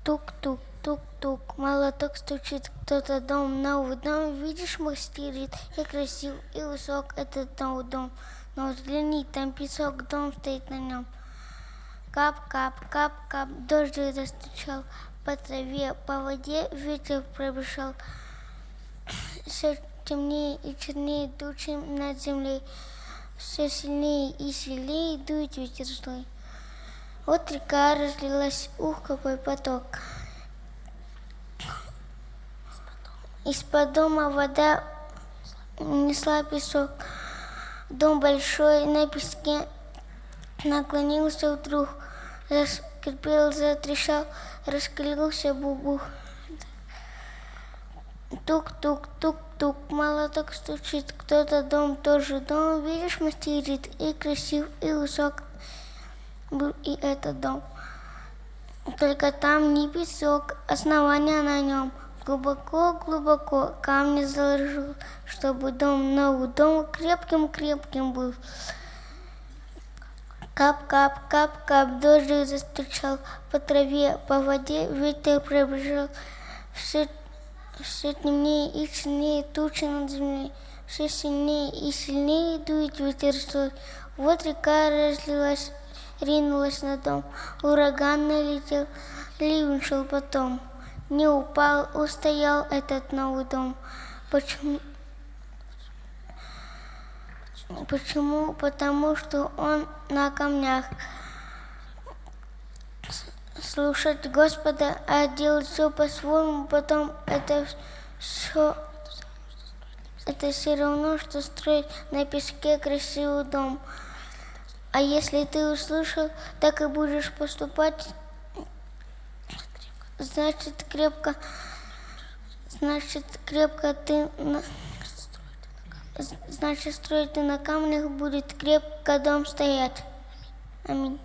Тук-тук, молоток стучит, кто-то дом, новый дом, видишь, мастерит, и красив, и высок этот новый дом. Но взгляни, там песок, дом стоит на нем. Кап-кап, кап-кап, дождик застучал, по траве, по воде ветер пробежал. Все темнее и чернее тучи над землей, все сильнее и сильнее дует ветер злой. Вот река разлилась, ух, какой поток. Из-под дома вода несла песок. Дом большой на песке наклонился вдруг, заскрипел, затрещал, раскалился бубух. Тук-тук, молоток стучит, кто-то дом, тоже дом, видишь, мастерит, и красив, и высок был и этот дом. Только там не песок, основание на нем. Глубоко камни заложил, чтобы дом, новый дом крепким был. Кап-кап, дождик застучал, по траве, по воде ветер пробежал. Все темнее и чернее тучи над землей, все сильнее и сильнее дует ветер злой. Вот река разлилась, ринулась на дом, ураган налетел, ливень шел потом. Не упал, устоял этот новый дом. Почему? Потому что он на камнях. Слушать Господа, а делать все по-своему, потом это все равно, что строить на песке красивый дом. А если ты услышал, так и будешь поступать, значит крепко ты значит строить ты на камнях, будет крепко дом стоять. Аминь.